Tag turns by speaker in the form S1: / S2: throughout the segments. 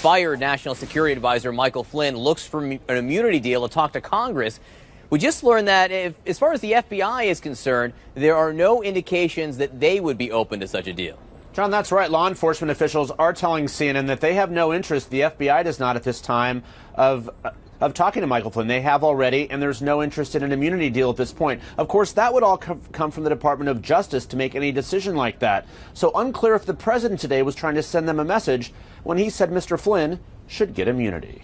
S1: fired National Security Advisor Michael Flynn looks for an immunity deal to talk to Congress. We just learned that as far as the FBI is concerned, there are no indications that they would be open to such a deal.
S2: John, that's right. Law enforcement officials are telling CNN that they have no interest, the FBI does not at this time, of talking to Michael Flynn. They have already, and there's no interest in an immunity deal at this point. Of course, that would all come from the Department of Justice to make any decision like that. So unclear if the president today was trying to send them a message when he said Mr. Flynn should get immunity.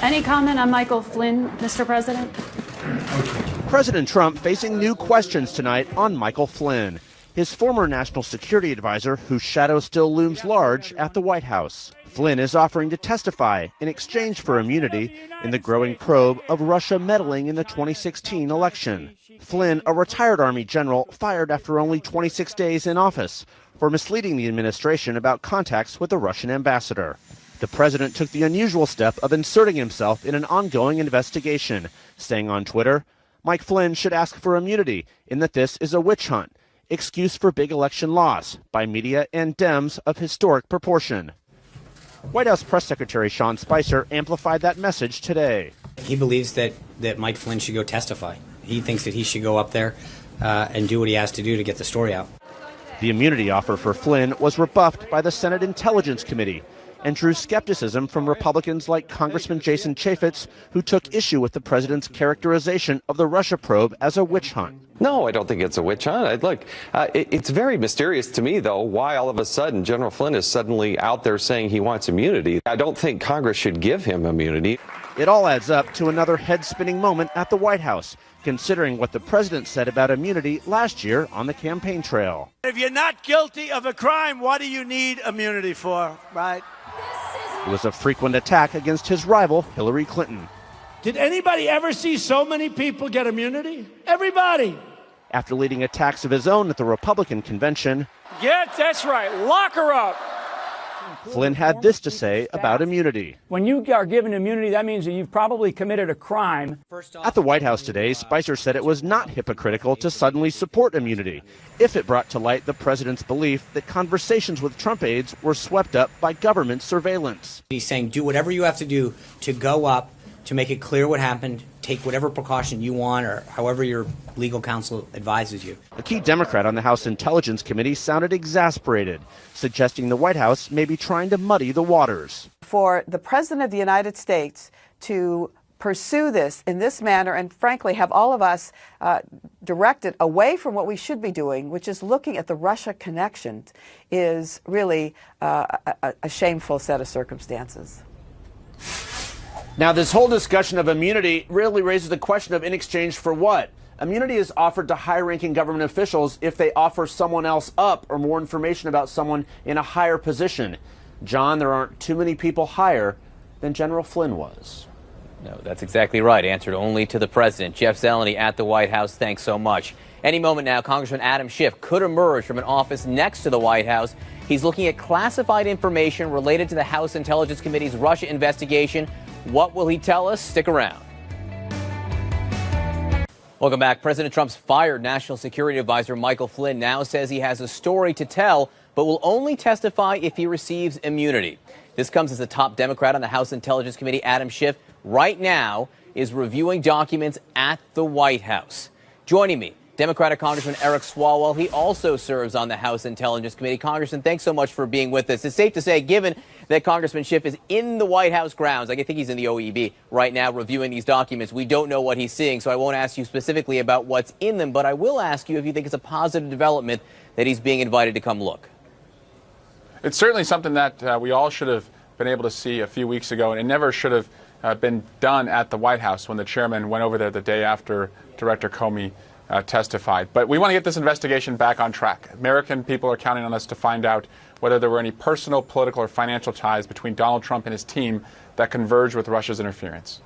S3: Any comment on Michael Flynn, Mr. President?
S2: President Trump facing new questions tonight on Michael Flynn, his former national security advisor whose shadow still looms large at the White House. Flynn is offering to testify in exchange for immunity in the growing probe of Russia meddling in the 2016 election. Flynn, a retired Army general, fired after only 26 days in office for misleading the administration about contacts with the Russian ambassador. The president took the unusual step of inserting himself in an ongoing investigation, saying on Twitter, Mike Flynn should ask for immunity in that this is a witch hunt, excuse for big election loss by media and Dems of historic proportion. White House Press Secretary Sean Spicer amplified that message today.
S4: He believes that Mike Flynn should go testify. He thinks that he should go up there and do what he has to do to get the story out.
S2: The immunity offer for Flynn was rebuffed by the Senate Intelligence Committee and drew skepticism from Republicans like Congressman Jason Chaffetz, who took issue with the president's characterization of the Russia probe as a witch hunt.
S5: No, I don't think it's a witch hunt. Look, it's very mysterious to me, though, why all of a sudden General Flynn is suddenly out there saying he wants immunity. I don't think Congress should give him immunity.
S2: It all adds up to another head-spinning moment at the White House, considering what the president said about immunity last year on the campaign trail.
S6: If you're not guilty of a crime, what do you need immunity for, right?
S2: It was a frequent attack against his rival, Hillary Clinton.
S6: Did anybody ever see so many people get immunity? Everybody.
S2: After leading attacks of his own at the Republican convention,
S7: yeah, that's right. Lock her up.
S2: Flynn had this to say about immunity.
S7: When you are given immunity, that means that you've probably committed a crime.
S2: At the White House today, Spicer said it was not hypocritical to suddenly support immunity if it brought to light the president's belief that conversations with Trump aides were swept up by government surveillance.
S4: He's saying do whatever you have to do to go up, to make it clear what happened, take whatever precaution you want or however your legal counsel advises you.
S2: A key Democrat on the House Intelligence Committee sounded exasperated, suggesting the White House may be trying to muddy the waters.
S8: For the President of the United States to pursue this in this manner and frankly have all of us directed away from what we should be doing, which is looking at the Russia connection, is really a shameful set of circumstances.
S2: Now, this whole discussion of immunity really raises the question of in exchange for what? Immunity is offered to high-ranking government officials if they offer someone else up or more information about someone in a higher position. John, there aren't too many people higher than General Flynn was.
S1: No, that's exactly right. Answered only to the president. Jeff Zeleny at the White House, thanks so much. Any moment now, Congressman Adam Schiff could emerge from an office next to the White House. He's looking at classified information related to the House Intelligence Committee's Russia investigation. What will he tell us? Stick around. Welcome back. President Trump's fired National Security Advisor Michael Flynn now says he has a story to tell, but will only testify if he receives immunity. This comes as the top Democrat on the House Intelligence Committee, Adam Schiff, right now is reviewing documents at the White House. Joining me, Democratic Congressman Eric Swalwell. He also serves on the House Intelligence Committee. Congressman, thanks so much for being with us. It's safe to say, given that Congressman Schiff is in the White House grounds, I think he's in the OEB right now reviewing these documents, we don't know what he's seeing, so I won't ask you specifically about what's in them, but I will ask you if you think it's a positive development that he's being invited to come look.
S9: It's certainly something that we all should have been able to see a few weeks ago, and it never should have been done at the White House when the chairman went over there the day after Director Comey testified. But we want to get this investigation back on track. American people are counting on us to find out whether there were any personal, political, or financial ties between Donald Trump and his team that converged with Russia's interference.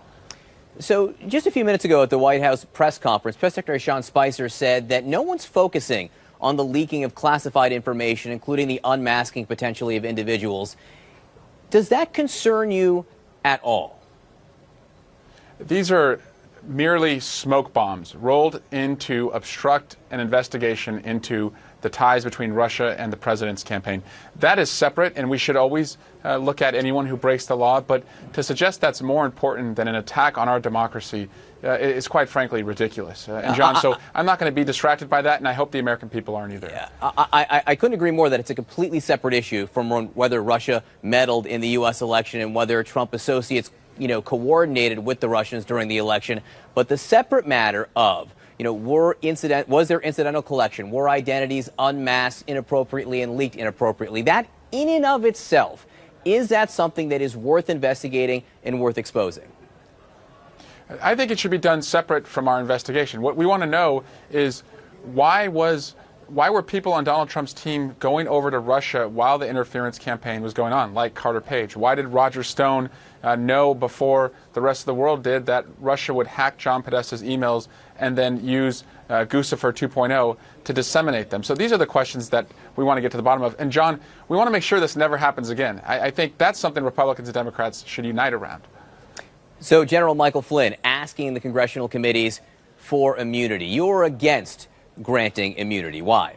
S1: So just a few minutes ago at the White House press conference, Press Secretary Sean Spicer said that no one's focusing on the leaking of classified information, including the unmasking potentially of individuals. Does that concern you at all?
S9: These are merely smoke bombs rolled in to obstruct an investigation into the ties between Russia and the president's campaign. That is separate, and we should always look at anyone who breaks the law. But to suggest that's more important than an attack on our democracy is quite frankly ridiculous. And John, so I'm not going to be distracted by that, and I hope the American people aren't either.
S1: Yeah, I couldn't agree more that it's a completely separate issue from whether Russia meddled in the U.S. election and whether Trump associates, coordinated with the Russians during the election. But the separate matter of, was there incidental collection? Were identities unmasked inappropriately and leaked inappropriately? That in and of itself, is that something that is worth investigating and worth exposing?
S9: I think it should be done separate from our investigation. What we want to know is why were people on Donald Trump's team going over to Russia while the interference campaign was going on, like Carter Page? Why did Roger Stone know before the rest of the world did that Russia would hack John Podesta's emails and then use Guccifer 2.0 to disseminate them? So these are the questions that we want to get to the bottom of. And John, we want to make sure this never happens again. I think that's something Republicans and Democrats should unite around.
S1: So General Michael Flynn asking the congressional committees for immunity. You're against granting immunity. Why?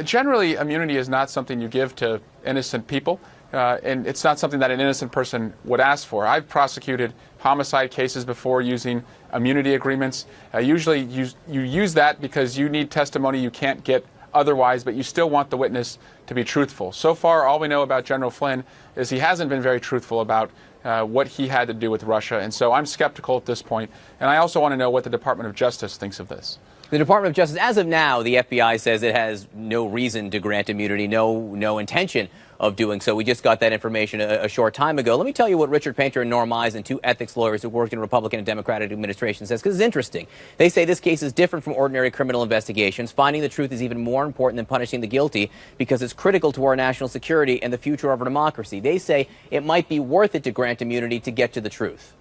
S9: Generally, immunity is not something you give to innocent people, and it's not something that an innocent person would ask for. I've prosecuted homicide cases before using immunity agreements. Usually you use that because you need testimony you can't get otherwise, but you still want the witness to be truthful. So far, all we know about General Flynn is he hasn't been very truthful about what he had to do with Russia, and so I'm skeptical at this point. And I also want to know what the Department of Justice thinks of this.
S1: The Department of Justice, as of now, the FBI says it has no reason to grant immunity, no intention of doing so. We just got that information a short time ago. Let me tell you what Richard Painter and Norm Eisen, two ethics lawyers who worked in Republican and Democratic administrations, says, because it's interesting. They say this case is different from ordinary criminal investigations. Finding the truth is even more important than punishing the guilty because it's critical to our national security and the future of our democracy. They say it might be worth it to grant immunity to get to the truth.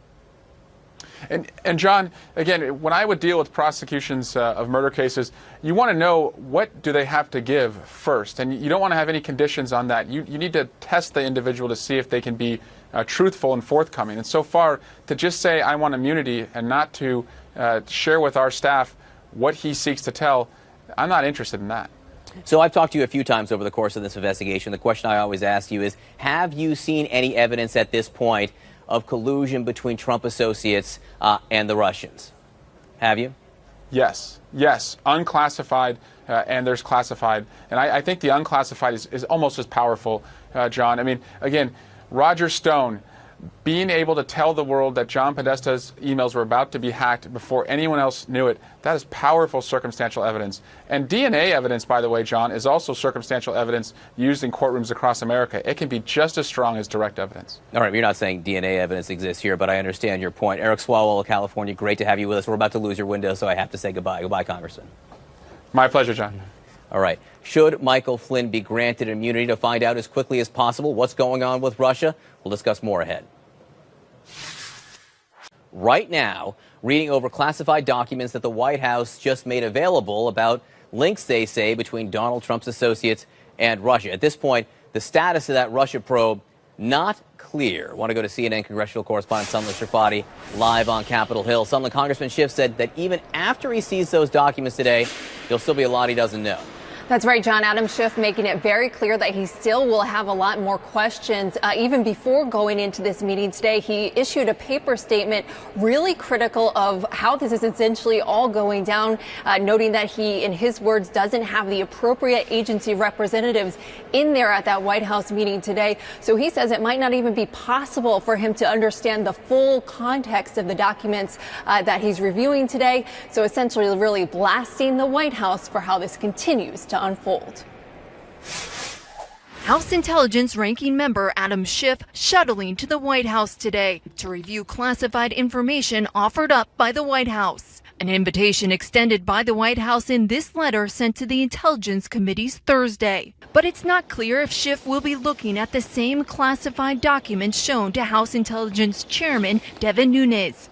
S9: And John, again, when I would deal with prosecutions of murder cases, you want to know what do they have to give first. And you don't want to have any conditions on that. You need to test the individual to see if they can be truthful and forthcoming. And so far, to just say I want immunity and not to share with our staff what he seeks to tell, I'm not interested in that.
S1: So I've talked to you a few times over the course of this investigation. The question I always ask you is, have you seen any evidence at this point of collusion between Trump associates and the Russians? Have you?
S9: Yes. Unclassified, and there's classified. And I think the unclassified is almost as powerful, John. I mean, again, Roger Stone being able to tell the world that John Podesta's emails were about to be hacked before anyone else knew it, that is powerful circumstantial evidence. And DNA evidence, by the way, John, is also circumstantial evidence used in courtrooms across America. It can be just as strong as direct evidence.
S1: All right, you're not saying DNA evidence exists here, but I understand your point. Eric Swalwell of California, great to have you with us. We're about to lose your window, so I have to say goodbye. Goodbye, Congressman.
S9: My pleasure, John.
S1: All right. Should Michael Flynn be granted immunity? To find out as quickly as possible what's going on with Russia, we'll discuss more ahead. Right now, reading over classified documents that the White House just made available about links, they say, between Donald Trump's associates and Russia. At this point, the status of that Russia probe, not clear. I want to go to CNN congressional correspondent Sunil Tripathi live on Capitol Hill. Sunil, Congressman Schiff said that even after he sees those documents today, there'll still be a lot he doesn't know.
S10: That's right, John. Adam Schiff making it very clear that he still will have a lot more questions. Even before going into this meeting today, he issued a paper statement really critical of how this is essentially all going down, noting that he, in his words, doesn't have the appropriate agency representatives in there at that White House meeting today. So he says it might not even be possible for him to understand the full context of the documents that he's reviewing today. So essentially really blasting the White House for how this continues to unfold.
S11: House Intelligence Ranking Member Adam Schiff shuttling to the White House today to review classified information offered up by the White House. An invitation extended by the White House in this letter sent to the Intelligence Committees Thursday. But it's not clear if Schiff will be looking at the same classified documents shown to House Intelligence Chairman Devin Nunes.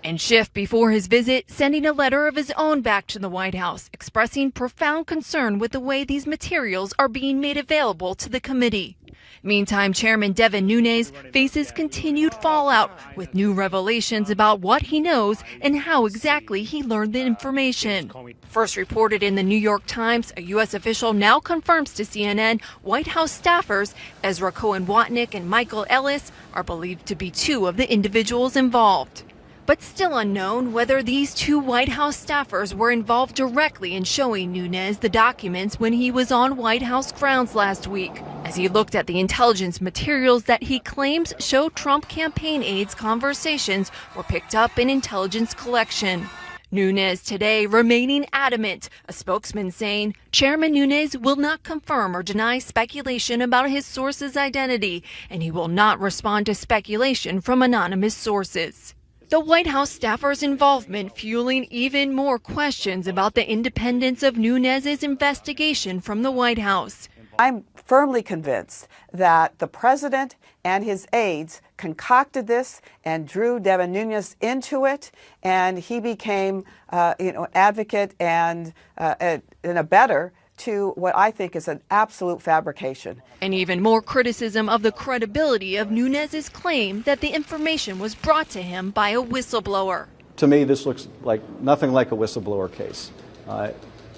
S11: And Schiff, before his visit, sending a letter of his own back to the White House, expressing profound concern with the way these materials are being made available to the committee. Meantime, Chairman Devin Nunes faces continued fallout with new revelations about what he knows and how exactly he learned the information. First reported in the New York Times, a U.S. official now confirms to CNN White House staffers Ezra Cohen-Watnick and Michael Ellis are believed to be two of the individuals involved. But still unknown whether these two White House staffers were involved directly in showing Nunes the documents when he was on White House grounds last week, as he looked at the intelligence materials that he claims show Trump campaign aides' conversations were picked up in intelligence collection. Nunes today remaining adamant, a spokesman saying Chairman Nunes will not confirm or deny speculation about his source's identity, and he will not respond to speculation from anonymous sources. The White House staffer's involvement fueling even more questions about the independence of Nunes' investigation from the White House.
S8: I'm firmly convinced that the president and his aides concocted this and drew Devin Nunes into it, and he became, advocate and an abettor to what I think is an absolute fabrication.
S11: And even more criticism of the credibility of Nunes' claim that the information was brought to him by a whistleblower.
S12: To me, this looks like nothing like a whistleblower case.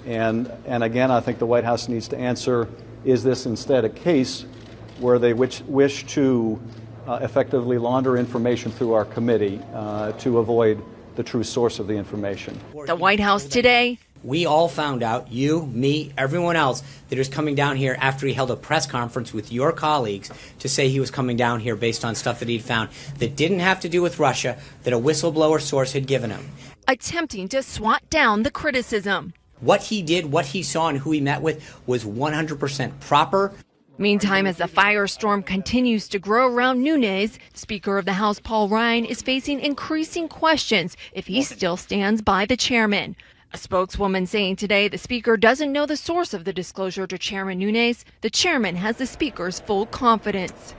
S12: And again, I think the White House needs to answer, is this instead a case where they wish to effectively launder information through our committee to avoid the true source of the information?
S11: The White House today.
S4: We all found out, you, me, everyone else, that he was coming down here after he held a press conference with your colleagues to say he was coming down here based on stuff that he'd found that didn't have to do with Russia, that a whistleblower source had given him.
S11: Attempting to swat down the criticism.
S4: What he did, what he saw, and who he met with was 100% proper.
S11: Meantime, as the firestorm continues to grow around Nunes, Speaker of the House Paul Ryan is facing increasing questions if he still stands by the chairman. A spokeswoman saying today the Speaker doesn't know the source of the disclosure to Chairman Nunes. The chairman has the Speaker's full confidence.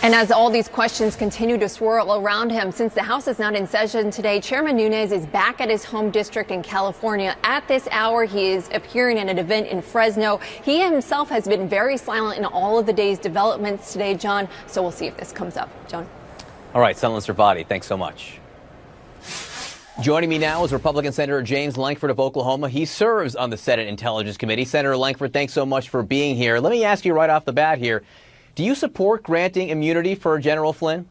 S10: And as all these questions continue to swirl around him, since the House is not in session today, Chairman Nunes is back at his home district in California. At this hour, he is appearing at an event in Fresno. He himself has been very silent in all of the day's developments today, John. So we'll see if this comes up. John.
S1: All right, Sunlen Servati, thanks so much. Joining me now is Republican Senator James Lankford of Oklahoma. He serves on the Senate Intelligence Committee. Senator Lankford, thanks so much for being here. Let me ask you right off the bat here. Do you support granting immunity for General Flynn?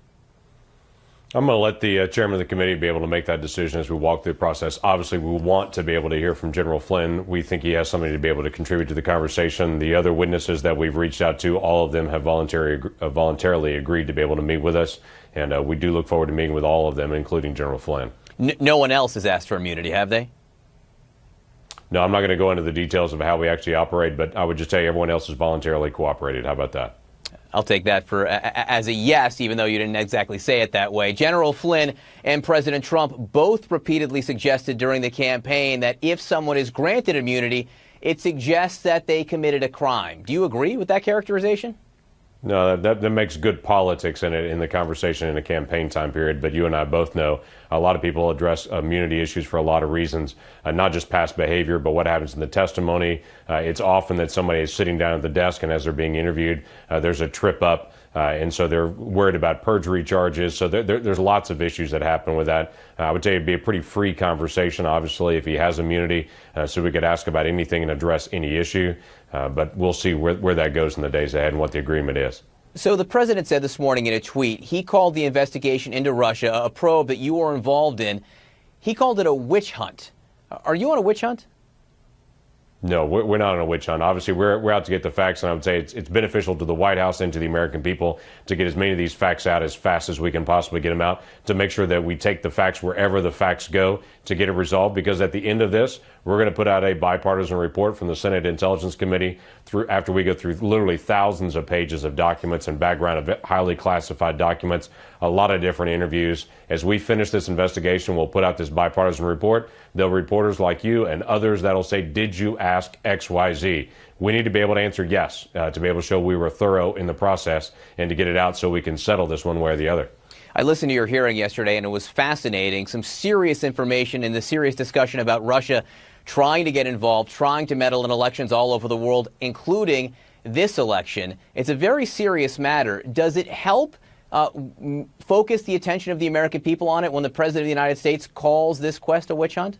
S13: I'm going to let the chairman of the committee be able to make that decision as we walk through the process. Obviously, we want to be able to hear from General Flynn. We think he has something to be able to contribute to the conversation. The other witnesses that we've reached out to, all of them have voluntarily agreed to be able to meet with us. And we do look forward to meeting with all of them, including General Flynn.
S1: No one else has asked for immunity, have they?
S13: No, I'm not going to go into the details of how we actually operate, but I would just say everyone else has voluntarily cooperated. How about that?
S1: I'll take that for as a yes, even though you didn't exactly say it that way. General Flynn and President Trump both repeatedly suggested during the campaign that if someone is granted immunity, it suggests that they committed a crime. Do you agree with that characterization?
S13: No, that makes good politics in the conversation in a campaign time period. But you and I both know a lot of people address immunity issues for a lot of reasons, not just past behavior, but what happens in the testimony. It's often that somebody is sitting down at the desk and as they're being interviewed, there's a trip up. And so they're worried about perjury charges. So there's lots of issues that happen with that. I would say it'd be a pretty free conversation, obviously, if he has immunity, so we could ask about anything and address any issue. But we'll see where that goes in the days ahead and what the agreement is.
S1: So the president said this morning in a tweet, he called the investigation into Russia a probe that you were involved in. He called it a witch hunt. Are you on a witch hunt?
S13: No, we're not on a witch hunt. Obviously, we're out to get the facts, and I would say it's beneficial to the White House and to the American people to get as many of these facts out as fast as we can possibly get them out, to make sure that we take the facts wherever the facts go to get it resolved, because at the end of this, we're going to put out a bipartisan report from the Senate Intelligence Committee after we go through literally thousands of pages of documents and background of highly classified documents, a lot of different interviews. As we finish this investigation, we'll put out this bipartisan report. There'll be reporters like you and others that'll say, did you ask XYZ? We need to be able to answer yes, to be able to show we were thorough in the process and to get it out so we can settle this one way or the other.
S1: I listened to your hearing yesterday, and it was fascinating. Some serious information in the serious discussion about Russia trying to get involved, trying to meddle in elections all over the world, including this election. It's a very serious matter. Does it help focus the attention of the American people on it when the President of the United States calls this quest a witch hunt?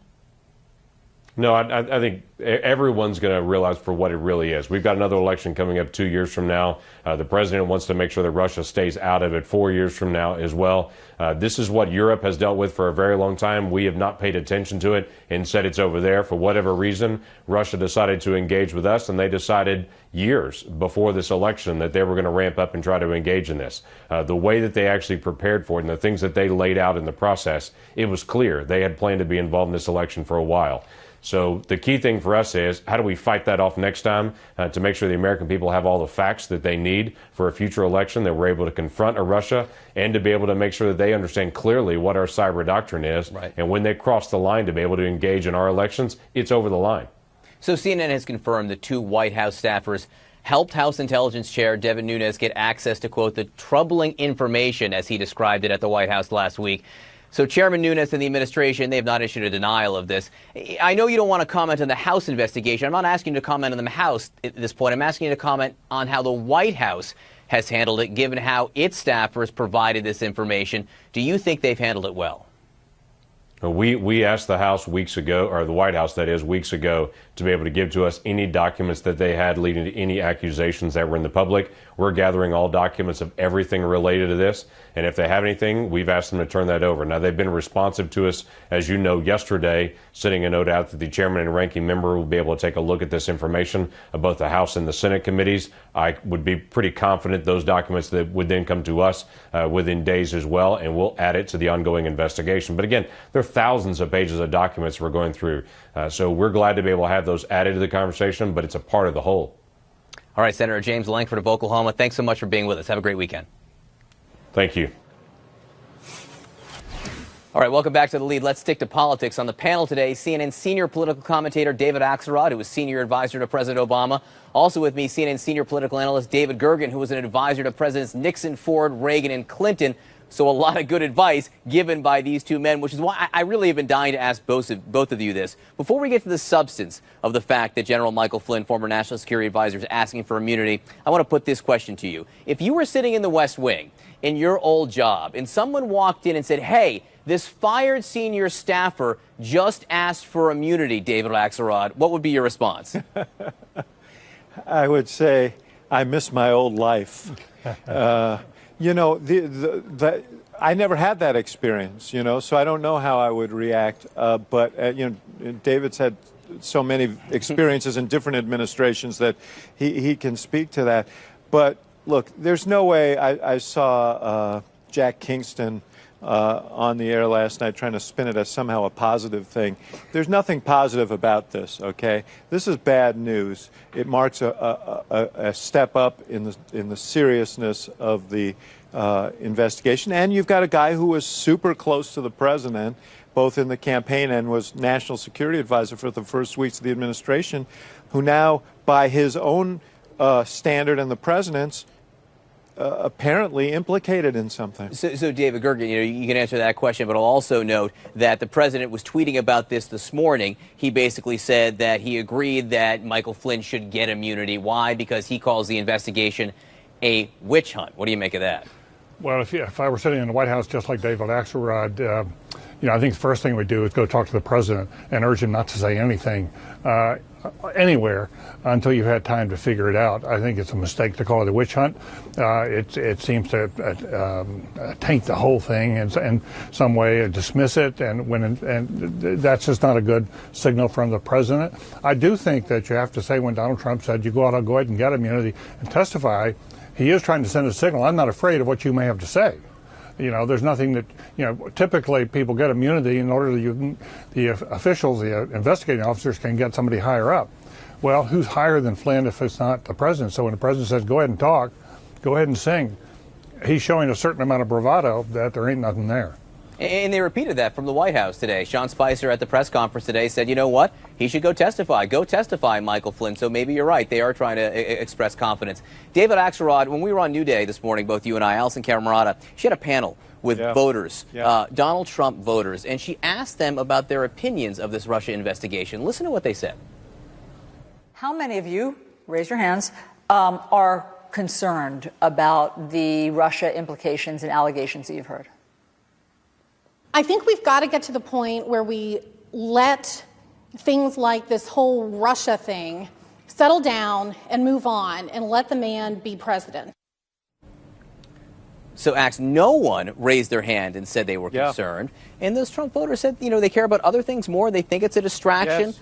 S13: No, I think everyone's going to realize for what it really is. We've got another election coming up 2 years from now. The president wants to make sure that Russia stays out of it 4 years from now as well. This is what Europe has dealt with for a very long time. We have not paid attention to it and said it's over there. For whatever reason, Russia decided to engage with us, and they decided years before this election that they were going to ramp up and try to engage in this. The way that they actually prepared for it and the things that they laid out in the process, it was clear they had planned to be involved in this election for a while. So the key thing for us is how do we fight that off next time to make sure the American people have all the facts that they need for a future election, that we're able to confront a Russia and to be able to make sure that they understand clearly what our cyber doctrine is.
S1: Right.
S13: And when they cross the line to be able to engage in our elections, it's over the line.
S1: So CNN has confirmed the two White House staffers helped House Intelligence Chair Devin Nunes get access to, quote, the troubling information, as he described it at the White House last week. So Chairman Nunes and the administration, they have not issued a denial of this. I know you don't want to comment on the House investigation. I'm not asking you to comment on the House at this point. I'm asking you to comment on how the White House has handled it, given how its staffers provided this information. Do you think they've handled it well?
S13: We asked the House weeks ago, or the White House, that is, weeks ago, to be able to give to us any documents that they had leading to any accusations that were in the public. We're gathering all documents of everything related to this. And if they have anything, we've asked them to turn that over. Now, they've been responsive to us, as you know, yesterday, sending a note out that the chairman and ranking member will be able to take a look at this information of both the House and the Senate committees. I would be pretty confident those documents that would then come to us within days as well, and we'll add it to the ongoing investigation. But again, there are thousands of pages of documents we're going through. So we're glad to be able to have those added to the conversation, but it's a part of the whole.
S1: All right, Senator James Lankford of Oklahoma, thanks so much for being with us. Have a great weekend.
S13: Thank you.
S1: All right, welcome back to The Lead. Let's stick to politics. On the panel today, CNN senior political commentator David Axelrod, who was senior advisor to President Obama. Also with me, CNN senior political analyst David Gergen, who was an advisor to Presidents Nixon, Ford, Reagan, and Clinton. So a lot of good advice given by these two men, which is why I really have been dying to ask both of you this. Before we get to the substance of the fact that General Michael Flynn, former National Security Advisor, is asking for immunity, I want to put this question to you. If you were sitting in the West Wing in your old job and someone walked in and said, hey, this fired senior staffer just asked for immunity, David Axelrod, what would be your response?
S14: I would say, I miss my old life. You know, I never had that experience, you know, so I don't know how I would react. But, you know, David's had so many experiences in different administrations that he can speak to that. But, look, there's no way I saw Jack Kingston on the air last night trying to spin it as somehow a positive thing. There's nothing positive about this, okay? This is bad news. It marks a step up in the seriousness of the investigation. And you've got a guy who was super close to the president, both in the campaign and was national security advisor for the first weeks of the administration, who now, by his own standard and the president's, apparently implicated in something.
S1: So David Gergen, you know, you can answer that question, but I'll also note that the president was tweeting about this morning. He basically said that he agreed that Michael Flynn should get immunity. Why? Because he calls the investigation a witch hunt. What do you make of that?
S15: Well, if I were sitting in the White House just like David Axelrod, you know, I think the first thing we'd do is go talk to the president and urge him not to say anything anywhere until you've had time to figure it out. I think it's a mistake to call it a witch hunt. It seems to taint the whole thing in some way and dismiss it, and that's just not a good signal from the president. I do think that you have to say when Donald Trump said you go ahead and get immunity and testify, he is trying to send a signal. I'm not afraid of what you may have to say. You know, there's nothing that, you know, typically people get immunity in order that the officials, the investigating officers can get somebody higher up. Well, who's higher than Flynn if it's not the president? So when the president says, go ahead and talk, go ahead and sing, he's showing a certain amount of bravado that there ain't nothing there.
S1: And they repeated that from the White House today. Sean Spicer at the press conference today said, you know what? He should go testify. Go testify, Michael Flynn. So maybe you're right. They are trying to express confidence. David Axelrod, when we were on New Day this morning, both you and I, Alison Camerata, she had a panel with voters, Donald Trump voters, and she asked them about their opinions of this Russia investigation. Listen to what they said.
S16: How many of you, raise your hands, are concerned about the Russia implications and allegations that you've heard?
S17: I think we've got to get to the point where we let things like this whole Russia thing settle down and move on and let the man be president.
S1: So, Axe, no one raised their hand and said they were concerned. And those Trump voters said, they care about other things more. They think it's a distraction.
S14: Yes.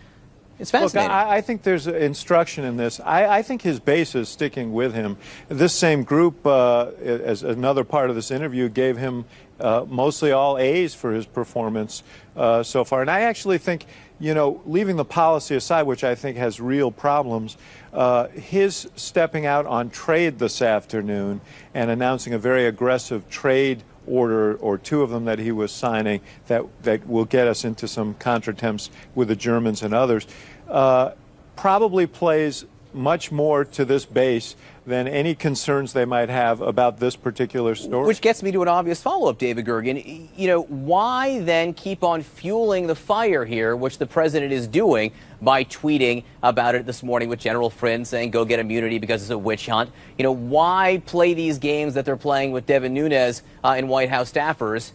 S1: It's fascinating.
S14: Look, I think there's instruction in this. I think his base is sticking with him. This same group, as another part of this interview, gave him mostly all A's for his performance so far. And I actually think, leaving the policy aside, which I think has real problems, his stepping out on trade this afternoon and announcing a very aggressive trade order, or two of them that he was signing, that will get us into some contretemps with the Germans and others, probably plays much more to this base than any concerns they might have about this particular story.
S1: Which gets me to an obvious follow-up, David Gergen. Why then keep on fueling the fire here, which the president is doing by tweeting about it this morning with General Flynn saying go get immunity because it's a witch hunt? Why play these games that they're playing with Devin Nunes and White House staffers?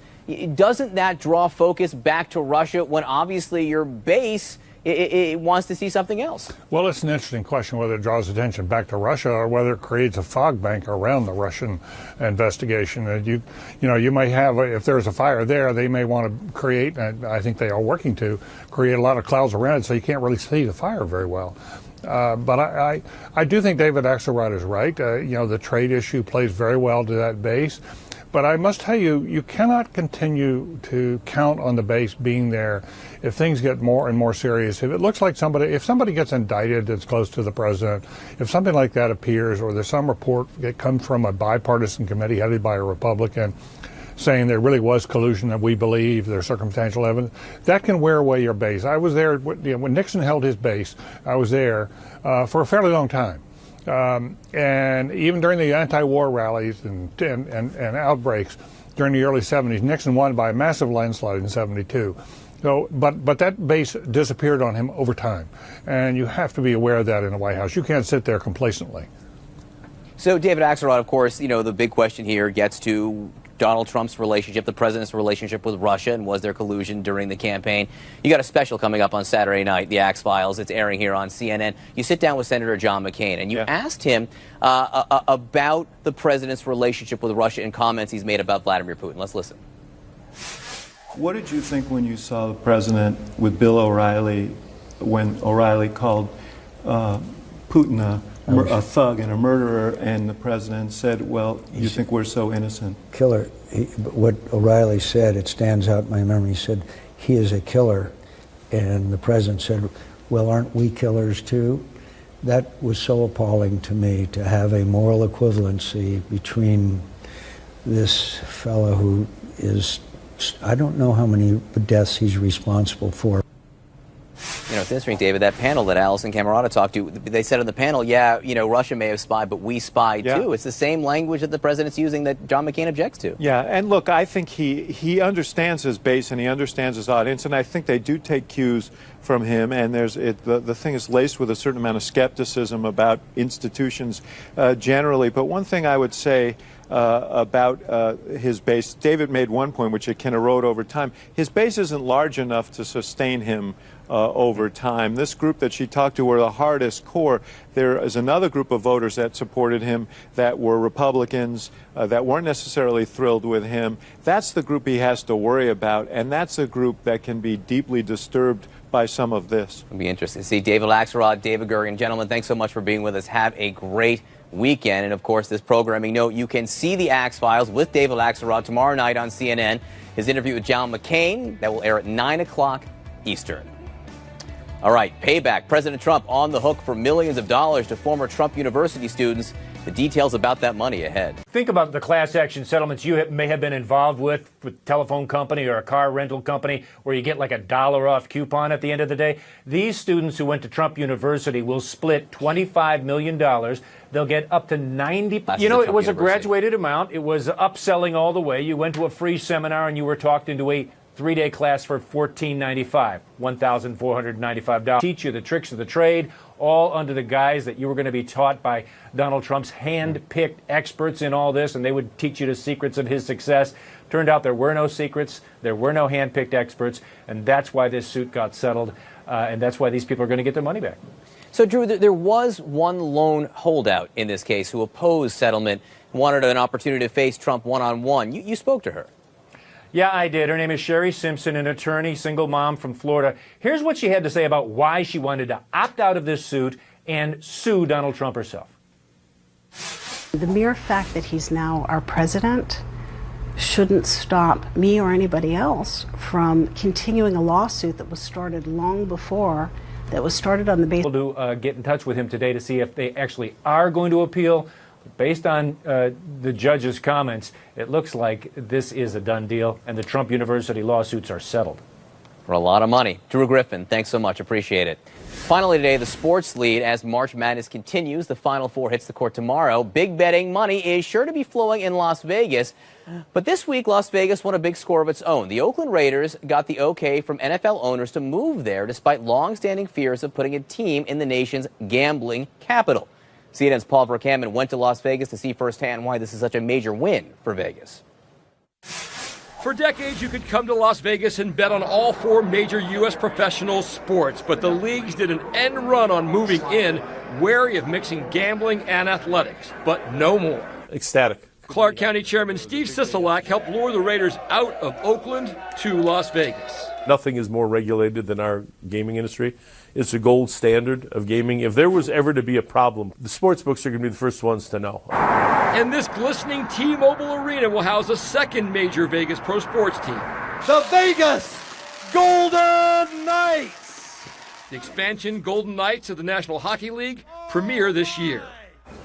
S1: Doesn't that draw focus back to Russia when obviously your base it wants to see something else?
S15: Well, it's an interesting question whether it draws attention back to Russia or whether it creates a fog bank around the Russian investigation. And you may have, if there's a fire there, they may want to create, and I think they are working to create a lot of clouds around it so you can't really see the fire very well. But I do think David Axelrod is right. The trade issue plays very well to that base. But I must tell you, you cannot continue to count on the base being there if things get more and more serious. If it looks like if somebody gets indicted that's close to the president, if something like that appears, or there's some report that comes from a bipartisan committee headed by a Republican saying there really was collusion that we believe, there's circumstantial evidence, that can wear away your base. I was there when Nixon held his base. I was there for a fairly long time. And even during the anti-war rallies and outbreaks during the early 70s, Nixon won by a massive landslide in 72. So, but that base disappeared on him over time. And you have to be aware of that in the White House. You can't sit there complacently.
S1: So, David Axelrod, of course, the big question here gets to Donald Trump's relationship, the president's relationship with Russia, and was there collusion during the campaign? You got a special coming up on Saturday night, the Axe Files. It's airing here on CNN. You sit down with Senator John McCain, and you asked him about the president's relationship with Russia and comments he's made about Vladimir Putin. Let's listen.
S18: What did you think when you saw the president with Bill O'Reilly, when O'Reilly called Putin a thug and a murderer, and the president said, well, you think we're so innocent?
S19: Killer. What O'Reilly said, it stands out in my memory. He said, he is a killer. And the president said, well, aren't we killers too? That was so appalling to me, to have a moral equivalency between this fellow who is, I don't know how many deaths he's responsible for.
S1: It's interesting, David, that panel that Allison Camerata talked to, they said on the panel, Russia may have spied, but we spied too. It's the same language that the president's using that John McCain objects to.
S14: Yeah, and look, I think he understands his base and he understands his audience, and I think they do take cues from him, and the thing is laced with a certain amount of skepticism about institutions generally. But one thing I would say about his base, David made one point which it can erode over time. His base isn't large enough to sustain him over time. This group that she talked to were the hardest core. There is another group of voters that supported him that were Republicans that weren't necessarily thrilled with him. That's the group he has to worry about, and that's a group that can be deeply disturbed by some of this.
S1: It'll be interesting to see. David Axelrod, David Gergen, gentlemen, thanks so much for being with us. Have a great weekend. And of course, this programming note, you can see the Axe Files with David Axelrod tomorrow night on CNN. His interview with John McCain, that will air at 9 o'clock Eastern. All right, payback. President Trump on the hook for millions of dollars to former Trump University students. The details about that money ahead.
S7: Think about the class action settlements you may have been involved with a telephone company or a car rental company where you get like $1 off coupon at the end of the day. These students who went to Trump University will split $25 million. They'll get up to 90%. It was a graduated amount. It was upselling all the way. You went to a free seminar and you were talked into a 3-day class for $14.95, $1,495. Teach you the tricks of the trade, all under the guise that you were going to be taught by Donald Trump's hand-picked experts in all this, and they would teach you the secrets of his success. Turned out there were no secrets, there were no hand-picked experts, and that's why this suit got settled, and that's why these people are going to get their money back.
S1: So, Drew, there was one lone holdout in this case who opposed settlement, wanted an opportunity to face Trump one-on-one. You spoke to her.
S7: Yeah, I did. Her name is Sherry Simpson, an attorney, single mom from Florida. Here's what she had to say about why she wanted to opt out of this suit and sue Donald Trump herself.
S20: The mere fact that he's now our president shouldn't stop me or anybody else from continuing a lawsuit that was started long before, that was started on the basis.
S7: To get in touch with him today to see if they actually are going to appeal. Based on the judge's comments, it looks like this is a done deal, and the Trump University lawsuits are settled.
S1: For a lot of money. Drew Griffin, thanks so much. Appreciate it. Finally today, the sports lead as March Madness continues. The Final Four hits the court tomorrow. Big betting money is sure to be flowing in Las Vegas. But this week, Las Vegas won a big score of its own. The Oakland Raiders got the okay from NFL owners to move there despite long-standing fears of putting a team in the nation's gambling capital. CNN's Paul Verkammen went to Las Vegas to see firsthand why this is such a major win for Vegas.
S21: For decades, you could come to Las Vegas and bet on all 4 major U.S. professional sports, but the leagues did an end run on moving in, wary of mixing gambling and athletics, but no more.
S22: Ecstatic.
S21: Clark County Chairman Steve Sisolak helped lure the Raiders out of Oakland to Las Vegas.
S22: Nothing is more regulated than our gaming industry. It's the gold standard of gaming. If there was ever to be a problem, the sports books are going to be the first ones to know.
S21: And this glistening T-Mobile Arena will house a second major Vegas pro sports team.
S23: The Vegas Golden Knights!
S21: The expansion Golden Knights of the National Hockey League premiere this year.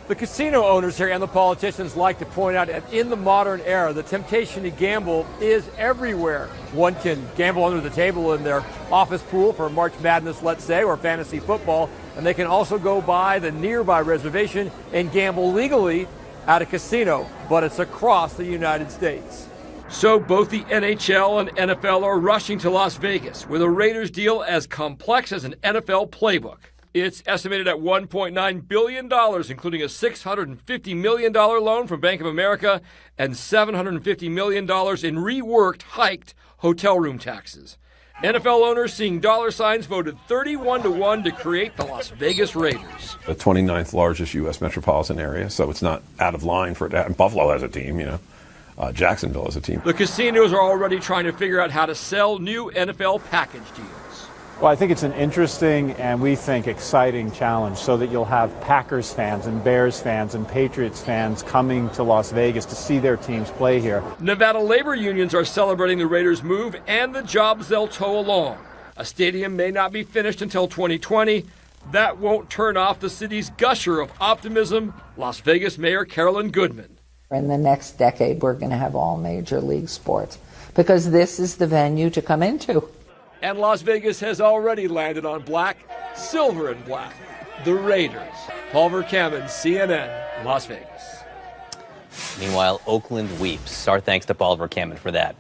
S23: The casino owners here and the politicians like to point out that in the modern era, the temptation to gamble is everywhere. One can gamble under the table in their office pool for March Madness, let's say, or fantasy football, and they can also go by the nearby reservation and gamble legally at a casino, but it's across the United States.
S21: So both the NHL and NFL are rushing to Las Vegas with a Raiders deal as complex as an NFL playbook. It's estimated at $1.9 billion, including a $650 million loan from Bank of America and $750 million in reworked, hiked hotel room taxes. NFL owners seeing dollar signs voted 31-1 to create the Las Vegas Raiders.
S24: The 29th largest U.S. metropolitan area, so it's not out of line for that. And Buffalo has a team, Jacksonville has a team.
S21: The casinos are already trying to figure out how to sell new NFL package deals.
S25: Well, I think it's an interesting and we think exciting challenge so that you'll have Packers fans and Bears fans and Patriots fans coming to Las Vegas to see their teams play here.
S21: Nevada labor unions are celebrating the Raiders' move and the jobs they'll tow along. A stadium may not be finished until 2020. That won't turn off the city's gusher of optimism, Las Vegas Mayor Carolyn Goodman.
S26: In the next decade, we're going to have all major league sports because this is the venue to come into.
S21: And Las Vegas has already landed on black, silver and black. The Raiders. Paul Verkammen, CNN, Las Vegas.
S1: Meanwhile, Oakland weeps. Our thanks to Paul Verkammen for that.